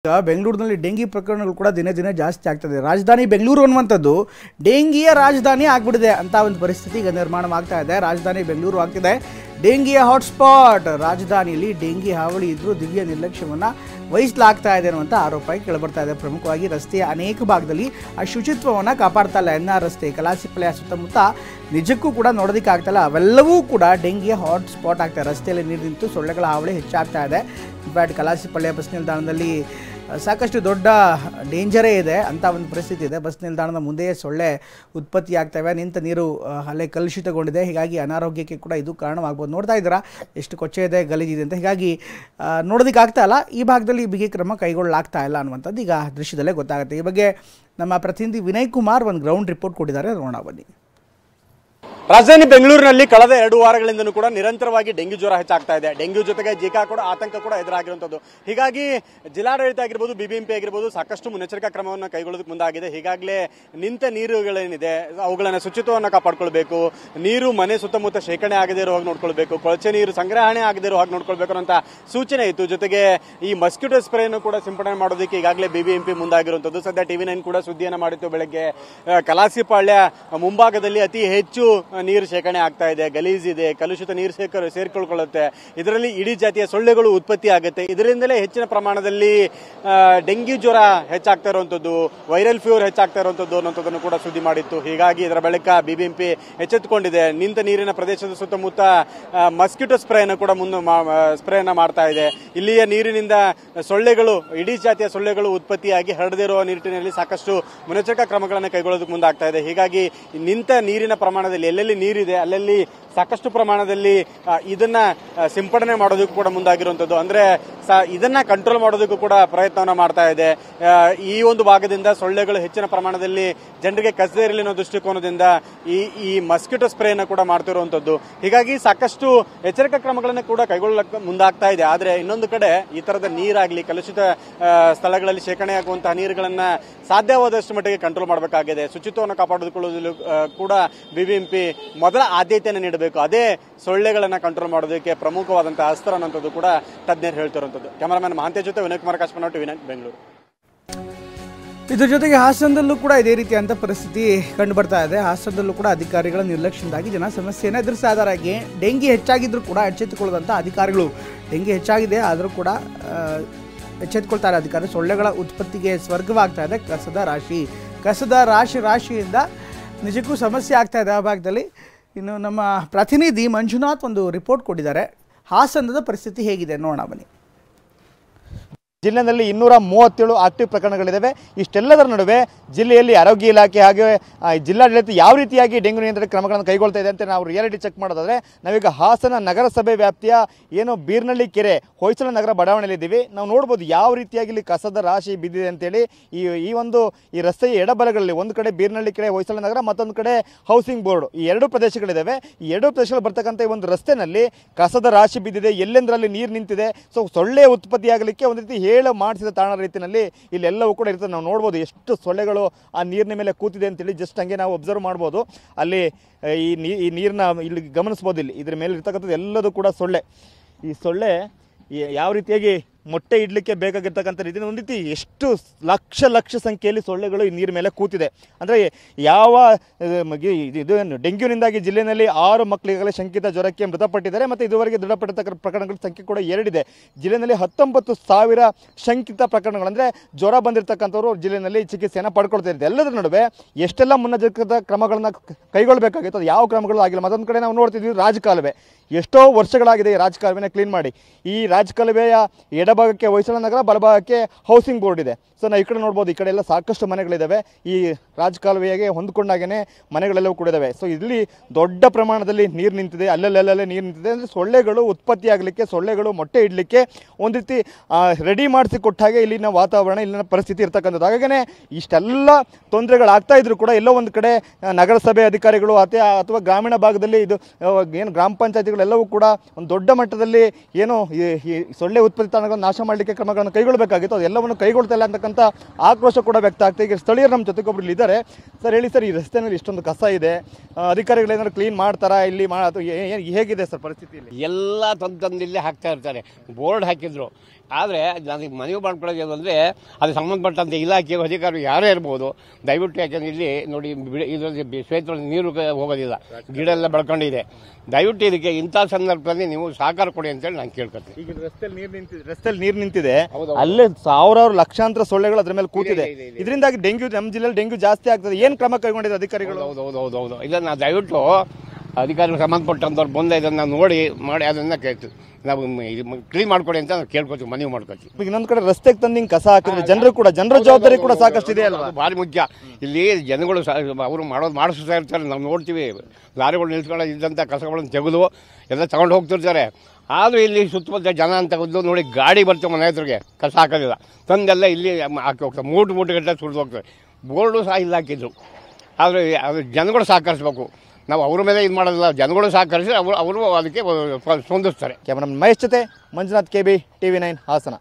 ಬೆಂಗಳೂರಿನಲ್ಲಿ ಡೆಂಗಿ ಪ್ರಕರಣಗಳು ಕೂಡ ದಿನೇ ದಿನೇ ಜಾಸ್ತಿ ಆಗ್ತದೆ. ರಾಜಧಾನಿ ಬೆಂಗಳೂರು ಅನ್ನುವಂಥದ್ದು ಡೆಂಗಿಯ ರಾಜಧಾನಿ ಆಗ್ಬಿಟ್ಟಿದೆ ಅಂತ ಒಂದು ಪರಿಸ್ಥಿತಿ ಈಗ ನಿರ್ಮಾಣವಾಗ್ತಾ ಇದೆ. ರಾಜಧಾನಿ ಬೆಂಗಳೂರು ಆಗ್ತಿದೆ ಡೆಂಗಿಯ ಹಾಟ್ಸ್ಪಾಟ್. ರಾಜಧಾನಿಯಲ್ಲಿ ಡೆಂಗಿ ಹಾವಳಿ ಇದ್ರೂ ದಿವ್ಯ ನಿರ್ಲಕ್ಷ್ಯವನ್ನು ವಹಿಸಲಾಗ್ತಾ ಇದೆ ಅನ್ನುವಂಥ ಆರೋಪ ಕೇಳಿಬರ್ತಾ ಇದೆ. ಪ್ರಮುಖವಾಗಿ ರಸ್ತೆಯ ಅನೇಕ ಭಾಗದಲ್ಲಿ ಆ ಶುಚಿತ್ವವನ್ನು ಕಾಪಾಡ್ತಾ ಇಲ್ಲ. NR ರಸ್ತೆ, ಕಲಾಸಿಪಾಳ್ಯ ಸುತ್ತಮುತ್ತ ನಿಜಕ್ಕೂ ಕೂಡ ನೋಡೋದಕ್ಕೆ ಆಗ್ತಾಯಿಲ್ಲ. ಅವೆಲ್ಲವೂ ಕೂಡ ಡೆಂಗಿಯ ಹಾಟ್ಸ್ಪಾಟ್ ಆಗ್ತದೆ. ರಸ್ತೆಯಲ್ಲಿ ನೀರು ನಿಂತು ಸೊಳ್ಳೆಗಳ ಹಾವಳಿ ಹೆಚ್ಚಾಗ್ತಾ ಇದೆ. ಇನ್ಫ್ಯಾಕ್ಟ್ ಕಲಾಸಿಪಾಳ್ಯ ಬಸ್ ನಿಲ್ದಾಣದಲ್ಲಿ ಸಾಕಷ್ಟು ದೊಡ್ಡ ಡೇಂಜರೇ ಇದೆ ಅಂತ ಒಂದು ಪರಿಸ್ಥಿತಿ ಇದೆ. ಬಸ್ ನಿಲ್ದಾಣದ ಮುಂದೆಯೇ ಸೊಳ್ಳೆ ಉತ್ಪತ್ತಿ ಆಗ್ತವೆ. ನಿಂತ ನೀರು ಅಲ್ಲೇ ಕಲುಷಿತಗೊಂಡಿದೆ. ಹೀಗಾಗಿ ಅನಾರೋಗ್ಯಕ್ಕೆ ಕೂಡ ಇದು ಕಾರಣವಾಗ್ಬೋದು. ನೋಡ್ತಾ ಇದ್ದೀರಾ ಎಷ್ಟು ಕೊಚ್ಚೆ ಇದೆ, ಗಲೀಜಿದೆ ಅಂತ. ಹೀಗಾಗಿ ನೋಡೋದಕ್ಕೆ ಆಗ್ತಾ ಇಲ್ಲ. ಈ ಭಾಗದಲ್ಲಿ ಬಿಗಿ ಕ್ರಮ ಕೈಗೊಳ್ಳಲಾಗ್ತಾ ಇಲ್ಲ ಅನ್ನುವಂಥದ್ದು ಈಗ ದೃಶ್ಯದಲ್ಲೇ ಗೊತ್ತಾಗುತ್ತೆ. ಈ ಬಗ್ಗೆ ನಮ್ಮ ಪ್ರತಿನಿಧಿ ವಿನಯ್ ಕುಮಾರ್ ಒಂದು ಗ್ರೌಂಡ್ ರಿಪೋರ್ಟ್ ಕೊಟ್ಟಿದ್ದಾರೆ. ನೋಡೋಣ ಬನ್ನಿ. ರಾಜಧಾನಿ ಬೆಂಗಳೂರಿನಲ್ಲಿ ಕಳೆದ 2 ವಾರಗಳಿಂದಲೂ ಕೂಡ ನಿರಂತರವಾಗಿ ಡೆಂಗ್ಯೂ ಜ್ವರ ಹೆಚ್ಚಾಗ್ತಾ ಇದೆ. ಡೆಂಗ್ಯೂ ಜೊತೆಗೆ ಜಿಕಾ ಕೂಡ ಆತಂಕ ಕೂಡ ಎದುರಾಗಿರುವಂಥದ್ದು. ಹೀಗಾಗಿ ಜಿಲ್ಲಾಡಳಿತ ಆಗಿರ್ಬೋದು, BBMP ಆಗಿರ್ಬೋದು ಸಾಕಷ್ಟು ಮುನ್ನೆಚ್ಚರಿಕಾ ಕ್ರಮವನ್ನು ಕೈಗೊಳ್ಳೋದಕ್ಕೆ ಮುಂದಾಗಿದೆ. ಹೀಗಾಗಲೇ ನಿಂತ ನೀರುಗಳೇನಿದೆ ಅವುಗಳನ್ನು ಶುಚಿತ್ವವನ್ನು ಕಾಪಾಡ್ಕೊಳ್ಬೇಕು. ನೀರು ಮನೆ ಸುತ್ತಮುತ್ತ ಶೇಖರಣೆ ಆಗದೇ ಇರೋ ಹಾಗೆ ನೋಡ್ಕೊಳ್ಬೇಕು. ಕೊಳಚೆ ನೀರು ಸಂಗ್ರಹಣೆ ಆಗದೇ ಇರೋ ಹಾಗೆ ನೋಡ್ಕೊಳ್ಬೇಕು ಅನ್ನೋ ಸೂಚನೆ ಇತ್ತು. ಜೊತೆಗೆ ಈ ಮಸ್ಕಿಟೋ ಸ್ಪ್ರೇಯನ್ನು ಕೂಡ ಸಿಂಪಡಣೆ ಮಾಡೋದಕ್ಕೆ ಈಗಾಗಲೇ BBMP ಮುಂದಾಗಿರುವಂಥದ್ದು. ಸದ್ಯ TV9 ಕೂಡ ಸುದ್ದಿಯನ್ನು ಮಾಡಿತ್ತು ಬೆಳಗ್ಗೆ. ಕಲಾಸಿಪಾಳ್ಯ ಮುಂಭಾಗದಲ್ಲಿ ಅತಿ ಹೆಚ್ಚು ನೀರು ಶೇಖರಣೆ ಆಗ್ತಾ ಇದೆ, ಗಲೀಜಿದೆ, ಕಲುಷಿತ ನೀರು ಸೇರ್ಕೊಳ್ಕೊಳ್ಳುತ್ತೆ. ಇದರಲ್ಲಿ ಇಡೀ ಜಾತಿಯ ಸೊಳ್ಳೆಗಳು ಉತ್ಪತ್ತಿ ಆಗುತ್ತೆ. ಇದರಿಂದಲೇ ಹೆಚ್ಚಿನ ಪ್ರಮಾಣದಲ್ಲಿ ಡೆಂಗ್ಯೂ ಜ್ವರ ಹೆಚ್ಚಾಗ್ತಾ ಇರುವಂತದ್ದು, ವೈರಲ್ ಫೀವರ್ ಹೆಚ್ಚಾಗ್ತಾ ಇರುವಂತದ್ದು ಅನ್ನೋದನ್ನು ಕೂಡ ಸುದ್ದಿ ಮಾಡಿತ್ತು. ಹೀಗಾಗಿ ಇದರ ಬಳಿಕ BBMP ಎಚ್ಚೆತ್ತುಕೊಂಡಿದೆ. ನಿಂತ ನೀರಿನ ಪ್ರದೇಶದ ಸುತ್ತಮುತ್ತ ಮಸ್ಕಿಟೋ ಸ್ಪ್ರೇಯನ್ನು ಕೂಡ ಸ್ಪ್ರೇಯನ್ನ ಮಾಡ್ತಾ ಇದೆ. ಇಲ್ಲಿಯ ನೀರಿನಿಂದ ಸೊಳ್ಳೆಗಳು, ಇಡೀ ಜಾತಿಯ ಸೊಳ್ಳೆಗಳು ಉತ್ಪತ್ತಿಯಾಗಿ ಹರಡದಿರುವ ನಿಟ್ಟಿನಲ್ಲಿ ಸಾಕಷ್ಟು ಮುನ್ನೆಚ್ಚರಿಕಾ ಕ್ರಮಗಳನ್ನು ಕೈಗೊಳ್ಳೋದಕ್ಕೆ ಮುಂದಾಗ್ತಾ ಇದೆ. ಹೀಗಾಗಿ ನಿಂತ ನೀರಿನ ಪ್ರಮಾಣದಲ್ಲಿ ಎಲ್ಲೆಲ್ಲಿ ನೀರಿದೆ ಅಲ್ಲಲ್ಲಿ ಸಾಕಷ್ಟು ಪ್ರಮಾಣದಲ್ಲಿ ಇದನ್ನ ಸಿಂಪಡಣೆ ಮಾಡೋದಕ್ಕೂ ಕೂಡ ಮುಂದಾಗಿರುವಂತದ್ದು. ಅಂದ್ರೆ ಇದನ್ನ ಕಂಟ್ರೋಲ್ ಮಾಡೋದಕ್ಕೂ ಕೂಡ ಪ್ರಯತ್ನವನ್ನ ಮಾಡ್ತಾ ಇದೆ. ಈ ಒಂದು ಭಾಗದಿಂದ ಸೊಳ್ಳೆಗಳು ಹೆಚ್ಚಿನ ಪ್ರಮಾಣದಲ್ಲಿ ಜನರಿಗೆ ಕಸದೇ ಇರಲಿ ಅನ್ನೋ ದೃಷ್ಟಿಕೋನದಿಂದ ಈ ಮಸ್ಕಿಟೋ ಸ್ಪ್ರೇಯನ್ನು ಕೂಡ ಮಾಡ್ತಿರುವಂತದ್ದು. ಹೀಗಾಗಿ ಸಾಕಷ್ಟು ಎಚ್ಚರಿಕಾ ಕ್ರಮಗಳನ್ನು ಕೂಡ ಕೈಗೊಳ್ಳಕ್ಕೆ ಮುಂದಾಗ್ತಾ ಇದೆ. ಆದ್ರೆ ಇನ್ನೊಂದು ಕಡೆ ಈ ತರದ ನೀರಾಗ್ಲಿ, ಕಲುಷಿತ ಸ್ಥಳಗಳಲ್ಲಿ ಶೇಖರಣೆಯಾಗುವಂತಹ ನೀರುಗಳನ್ನ ಸಾಧ್ಯವಾದಷ್ಟು ಮಟ್ಟಿಗೆ ಕಂಟ್ರೋಲ್ ಮಾಡಬೇಕಾಗಿದೆ. ಶುಚಿತ್ವವನ್ನು ಕಾಪಾಡಿಕೊಳ್ಳುವುದಲ್ಲೂ ಕೂಡ BBMP ಮೊದಲ ಆದ್ಯತೆಯನ್ನು ನೀಡಬೇಕು. ಅದೇ ಸೊಳ್ಳೆಗಳನ್ನ ಕಂಟ್ರೋಲ್ ಮಾಡೋದಕ್ಕೆ ಪ್ರಮುಖವಾದಂತಹ ಅಸ್ತ್ರ ಅನ್ನೋದು ಕೂಡ ತಜ್ಞರು ಹೇಳ್ತಿರುವಂತದ್ದು. ಕ್ಯಾಮರಾಮನ್ ಮಹಾಂತೇಶ್ ಜೊತೆ ವಿನಯ್ ಕುಮಾರ್ ಕಾಶ್ಮೀರ, TV9 ಬೆಂಗಳೂರು. ಇದ್ರ ಜೊತೆಗೆ ಹಾಸನದಲ್ಲೂ ಕೂಡ ಇದೇ ರೀತಿಯಂತ ಪರಿಸ್ಥಿತಿ ಕಂಡು ಬರ್ತಾ ಇದೆ. ಹಾಸನದಲ್ಲೂ ಕೂಡ ಅಧಿಕಾರಿಗಳ ನಿರ್ಲಕ್ಷ್ಯದಿಂದಾಗಿ ಜನ ಸಮಸ್ಯೆಯನ್ನು ಎದುರಿಸ್ತಾ ಇದ್ದಾರೆ. ಡೆಂಗಿ ಹೆಚ್ಚಾಗಿದ್ರು ಕೂಡ ಎಚ್ಚೆತ್ತುಕೊಳ್ಳದಂಥ ಅಧಿಕಾರಿಗಳು, ಡೆಂಗಿ ಹೆಚ್ಚಾಗಿದೆ ಆದರೂ ಕೂಡ ಎಚ್ಚೆತ್ತುಕೊಳ್ತಾರೆ ಅಧಿಕಾರಿ. ಸೊಳ್ಳೆಗಳ ಉತ್ಪತ್ತಿಗೆ ಸ್ವರ್ಗವಾಗ್ತಾ ಇದೆ. ಕಸದ ರಾಶಿಯಿಂದ ನಿಜಕ್ಕೂ ಸಮಸ್ಯೆ ಆಗ್ತಾ ಇದೆ ಆ ಭಾಗದಲ್ಲಿ. ಇನ್ನು ನಮ್ಮ ಪ್ರತಿನಿಧಿ ಮಂಜುನಾಥ್ ಒಂದು ರಿಪೋರ್ಟ್ ಕೊಟ್ಟಿದ್ದಾರೆ. ಹಾಸನದ ಪರಿಸ್ಥಿತಿ ಹೇಗಿದೆ ನೋಡೋಣ ಬನ್ನಿ. ಜಿಲ್ಲೆಯಲ್ಲಿ 237 ಆಕ್ಟಿವ್ ಪ್ರಕರಣಗಳಿದ್ದಾವೆ. ಇಷ್ಟೆಲ್ಲದರ ನಡುವೆ ಜಿಲ್ಲೆಯಲ್ಲಿ ಆರೋಗ್ಯ ಇಲಾಖೆ ಹಾಗೆ ಜಿಲ್ಲಾಡಳಿತ ಯಾವ ರೀತಿಯಾಗಿ ಡೆಂಗ್ಯೂ ನಿಯಂತ್ರಣ ಕ್ರಮಗಳನ್ನು ಕೈಗೊಳ್ತಾ ಇದೆ ಅಂತ ನಾವು ರಿಯಾಲಿಟಿ ಚೆಕ್ ಮಾಡೋದಾದ್ರೆ, ನಾವೀಗ ಹಾಸನ ನಗರಸಭೆ ವ್ಯಾಪ್ತಿಯ ಏನು ಬೀರ್ನಳ್ಳಿ ಕೆರೆ, ಹೊಯ್ಸಳ ನಗರ ಬಡಾವಣೆಯಲ್ಲಿದ್ದೀವಿ. ನಾವು ನೋಡ್ಬೋದು ಯಾವ ರೀತಿಯಾಗಿ ಇಲ್ಲಿ ಕಸದ ರಾಶಿ ಬಿದ್ದಿದೆ ಅಂತೇಳಿ. ಈ ರಸ್ತೆಯ ಎಡಬಲಗಳಲ್ಲಿ ಒಂದು ಕಡೆ ಬೀರ್ನಳ್ಳಿ ಕೆರೆ, ಹೊಯ್ಸಳ ನಗರ, ಮತ್ತೊಂದು ಕಡೆ ಹೌಸಿಂಗ್ ಬೋರ್ಡ್, ಈ 2 ಪ್ರದೇಶಗಳಿದ್ದಾವೆ. ಈ 2 ಪ್ರದೇಶಗಳು ಬರ್ತಕ್ಕಂಥ ಈ ಒಂದು ರಸ್ತೆನಲ್ಲಿ ಕಸದ ರಾಶಿ ಬಿದ್ದಿದೆ, ಎಲ್ಲೆಂದರಲ್ಲಿ ನೀರು ನಿಂತಿದೆ. ಸೊ ಸೊಳ್ಳೆ ಉತ್ಪತ್ತಿಯಾಗಲಿಕ್ಕೆ ಒಂದು ರೀತಿ ಮಾಡಿಸಿದ ತಾಣ ರೀತಿಯಲ್ಲಿ ಇಲ್ಲೆಲ್ಲವೂ ಕೂಡ ಇರ್ತದೆ. ನಾವು ನೋಡ್ಬೋದು ಎಷ್ಟು ಸೊಳ್ಳೆಗಳು ಆ ನೀರಿನ ಮೇಲೆ ಕೂತಿದೆ ಅಂತೇಳಿ ಜಸ್ಟ್ ಹಂಗೆ ನಾವು ಅಬ್ಸರ್ವ್ ಮಾಡ್ಬೋದು. ಅಲ್ಲಿ ಈ ನೀರನ್ನ ಇಲ್ಲಿ ಗಮನಿಸ್ಬೋದು. ಇದ್ರ ಮೇಲೆ ಇರ್ತಕ್ಕಂಥದ್ದು ಎಲ್ಲದೂ ಕೂಡ ಸೊಳ್ಳೆ. ಈ ಸೊಳ್ಳೆ ಯಾವ ರೀತಿಯಾಗಿ ಮೊಟ್ಟೆ ಇಡಲಿಕ್ಕೆ ಬೇಕಾಗಿರ್ತಕ್ಕಂಥ ರೀತಿ ಒಂದು ರೀತಿ ಎಷ್ಟು ಲಕ್ಷ ಸಂಖ್ಯೆಯಲ್ಲಿ ಸೊಳ್ಳೆಗಳು ಈ ನೀರಿನ ಮೇಲೆ ಕೂತಿದೆ. ಅಂದರೆ ಯಾವ ಇದು ಡೆಂಗ್ಯೂನಿಂದಾಗಿ ಜಿಲ್ಲೆಯಲ್ಲಿ 6 ಮಕ್ಕಳಿಗಾಗಲೇ ಶಂಕಿತ ಜ್ವರಕ್ಕೆ ಮೃತಪಟ್ಟಿದ್ದಾರೆ. ಮತ್ತು ಇದುವರೆಗೆ ದೃಢಪಟ್ಟಿರ್ತಕ್ಕ ಪ್ರಕರಣಗಳ ಸಂಖ್ಯೆ ಕೂಡ 2 ಇದೆ. ಜಿಲ್ಲೆಯಲ್ಲಿ 19,000 ಶಂಕಿತ ಪ್ರಕರಣಗಳು, ಅಂದರೆ ಜ್ವರ ಬಂದಿರತಕ್ಕಂಥವ್ರು ಜಿಲ್ಲೆಯಲ್ಲಿ ಚಿಕಿತ್ಸೆಯನ್ನು ಪಡ್ಕೊಳ್ತಾ ಇದ್ದಾರೆ. ಎಲ್ಲದರ ನಡುವೆ ಎಷ್ಟೆಲ್ಲ ಮುನ್ನೆಚ್ಚರಿಕಾ ಕ್ರಮಗಳನ್ನು ಕೈಗೊಳ್ಳಬೇಕಾಗಿತ್ತು, ಅದು ಯಾವ ಕ್ರಮಗಳು ಆಗಿಲ್ಲ. ಮತ್ತೊಂದು ಕಡೆ ನಾವು ನೋಡ್ತಿದ್ವಿ ರಾಜಕಾಲುವೆ, ಎಷ್ಟೋ ವರ್ಷಗಳಾಗಿದೆ ಈ ರಾಜಕಾಲುವೆನ ಕ್ಲೀನ್ ಮಾಡಿ. ಈ ರಾಜಕಾಲುವೆಯ ಎಡಭಾಗಕ್ಕೆ ಹೊಯ್ಸಳ ನಗರ, ಬಲಭಾಗಕ್ಕೆ ಹೌಸಿಂಗ್ ಬೋರ್ಡ್ ಇದೆ. ಸೊ ನಾವು ಈ ಕಡೆ ನೋಡ್ಬೋದು, ಈ ಕಡೆ ಎಲ್ಲ ಸಾಕಷ್ಟು ಮನೆಗಳಿದ್ದಾವೆ. ಈ ರಾಜಕಾಲುವೆಗೆ ಹೊಂದ್ಕೊಂಡಾಗೇ ಮನೆಗಳೆಲ್ಲವೂ ಕೂಡ ಇದ್ದಾವೆ. ಸೊ ಇಲ್ಲಿ ದೊಡ್ಡ ಪ್ರಮಾಣದಲ್ಲಿ ನೀರು ನಿಂತಿದೆ, ಅಲ್ಲಲ್ಲೇ ನೀರು ನಿಂತಿದೆ. ಅಂದರೆ ಸೊಳ್ಳೆಗಳು ಉತ್ಪತ್ತಿ ಆಗಲಿಕ್ಕೆ, ಸೊಳ್ಳೆಗಳು ಮೊಟ್ಟೆ ಇಡಲಿಕ್ಕೆ ಒಂದು ರೀತಿ ರೆಡಿ ಮಾಡಿಸಿ ಕೊಟ್ಟ ಹಾಗೆ ಇಲ್ಲಿನ ವಾತಾವರಣ, ಇಲ್ಲಿನ ಪರಿಸ್ಥಿತಿ ಇರ್ತಕ್ಕಂಥದ್ದು. ಹಾಗೇ ಇಷ್ಟೆಲ್ಲ ತೊಂದರೆಗಳಾಗ್ತಾ ಇದ್ರು ಕೂಡ ಎಲ್ಲೋ ಒಂದು ಕಡೆ ನಗರಸಭೆ ಅಧಿಕಾರಿಗಳು ಅಥವಾ ಗ್ರಾಮೀಣ ಭಾಗದಲ್ಲಿ ಇದು ಏನು ಗ್ರಾಮ ಪಂಚಾಯತಿಗಳೆಲ್ಲವೂ ಕೂಡ ಒಂದು ದೊಡ್ಡ ಮಟ್ಟದಲ್ಲಿ ಏನು ಈ ಸೊಳ್ಳೆ ಉತ್ಪತ್ತಿ ತಾಣಗಳನ್ನು ನಾಶ ಮಾಡಲಿಕ್ಕೆ ಕ್ರಮಗಳನ್ನು ಕೈಗೊಳ್ಳಬೇಕಾಗಿತ್ತು, ಅದೆಲ್ಲವನ್ನು ಕೈಗೊಳ್ತಾ ಇಲ್ಲ ಅಂತಕ್ಕಂಥ ಆಕ್ರೋಶ ಕೂಡ ವ್ಯಕ್ತ ಆಗ್ತದೆ. ಈಗ ಸ್ಥಳೀಯರು ನಮ್ಮ ಜೊತೆಗೊಬ್ಬರು ಇದ್ದಾರೆ. ಸರ್ ಹೇಳಿ ಸರ್, ಈ ರಸ್ತೆಯಲ್ಲಿ ಇಷ್ಟೊಂದು ಕಸ ಇದೆ, ಅಧಿಕಾರಿಗಳು ಏನಾದ್ರು ಕ್ಲೀನ್ ಮಾಡ್ತಾರಾ ಇಲ್ಲಿ ಹೇಗಿದೆ ಸರ್ ಪರಿಸ್ಥಿತಿಯಲ್ಲಿ? ಎಲ್ಲ ತಂದು ಇಲ್ಲೇ ಹಾಕ್ತಾ ಇರ್ತಾರೆ. ಬೋರ್ಡ್ ಹಾಕಿದ್ರು, ಆದರೆ ನನಗೆ ಮನವಿ ಮಾಡ್ಕೊಳ್ಳೋದು ಅಂದರೆ ಅದು ಸಂಬಂಧಪಟ್ಟಂಥ ಇಲಾಖೆ ಅಧಿಕಾರಿ ಯಾರೇ ಇರ್ಬೋದು, ದಯವಿಟ್ಟು ಯಾಕೆಂದರೆ ಇಲ್ಲಿ ನೋಡಿ ಇದರಲ್ಲಿ ಕ್ಷೇತ್ರದಲ್ಲಿ ನೀರು ಹೋಗೋದಿಲ್ಲ, ಗಿಡ ಎಲ್ಲ ಬೆಳ್ಕೊಂಡಿದೆ. ದಯವಿಟ್ಟು ಇದಕ್ಕೆ ಇಂಥ ಸಂದರ್ಭದಲ್ಲಿ ನೀವು ಸಹಕಾರ ಕೊಡಿ ಅಂತೇಳಿ ನಾನು ಕೇಳ್ಕೊತೀನಿ. ಈಗ ರಸ್ತೆಯಲ್ಲಿ ನೀರು ನಿಂತಿದೆ, ಅಲ್ಲೇ ಸಾವಿರಾರು ಲಕ್ಷಾಂತರ ಸೊಳ್ಳೆಗಳು ಅದ್ರ ಮೇಲೆ ಕೂತಿದೆ. ಇದರಿಂದಾಗಿ ಡೆಂಗ್ಯೂ, ನಮ್ಮ ಜಿಲ್ಲೆಯಲ್ಲಿ ಡೆಂಗ್ಯೂ ಜಾಸ್ತಿ ಆಗ್ತದೆ. ಏನು ಕ್ರಮ ಕೈಗೊಂಡಿದೆ ಅಧಿಕಾರಿಗಳು? ಹೌದು ಇದನ್ನು ದಯವಿಟ್ಟು ಅಧಿಕಾರಿಗಳು ಸಂಬಂಧಪಟ್ಟಂಥವ್ರು ಬಂದು ಇದನ್ನು ನೋಡಿ ಮಾಡಿ ಅದನ್ನು ಕೇಳ್ತೀವಿ, ನಾವು ಕ್ಲೀನ್ ಮಾಡ್ಕೊಡಿ ಅಂತ ನಾವು ಕೇಳ್ಕೊತೀವಿ, ಮನವಿ ಮಾಡ್ಕೊತೀವಿ. ಈಗ ಇನ್ನೊಂದು ಕಡೆ ರಸ್ತೆಗೆ ತಂದು ಹಿಂಗೆ ಕಸ ಹಾಕಿದ್ರೆ ಜನರ ಜವಾಬ್ದಾರಿ ಕೂಡ ಸಾಕಷ್ಟು ಇದೆ ಅಲ್ವಾ? ಭಾರಿ ಮುಖ್ಯ. ಇಲ್ಲಿ ಜನಗಳು ಅವರು ಮಾಡಿಸ್ತಾ ಇರ್ತಾರೆ, ನಾವು ನೋಡ್ತೀವಿ. ಲಾರಿಗಳು ನಿಲ್ಸ್ಕೊಂಡು ಇದ್ದಂಥ ಕಸಗಳನ್ನು ತೆಗೆದು ಎಲ್ಲ ತಗೊಂಡು ಹೋಗ್ತಿರ್ತಾರೆ. ಆದರೂ ಇಲ್ಲಿ ಸುತ್ತಮುತ್ತ ಜನ ಅಂತ ನೋಡಿ ಗಾಡಿ ಬರ್ತವೆ ಮನೆ ಹತ್ರಗೆ, ಕಸ ಹಾಕೋದಿಲ್ಲ, ತಂದೆಲ್ಲ ಇಲ್ಲಿ ಹಾಕಿ ಹೋಗ್ತಾರೆ. ಮೂಟು ಗಟ್ಟಲೆ ಸುರಿದು ಹೋಗ್ತಾರೆ. ಬೋರ್ಡು ಸಹ ಇಲ್ಲಿ ಹಾಕಿದ್ರು. ಆದರೆ ಅದು ಜನಗಳು ಸಹಕರಿಸ್ಬೇಕು, ನಾವು ಅವ್ರ ಮೇಲೆ ಇದು ಮಾಡೋದಿಲ್ಲ. ಜನಗಳು ಸಹಕರಿಸಿ ಅವರು ಅದಕ್ಕೆ ಸ್ಪಂದಿಸ್ತಾರೆ. ಕ್ಯಾಮರಾಮನ್ ಮಹೇಶ್ ಜೊತೆ ಮಂಜುನಾಥ್, KB, TV9 ಹಾಸನ.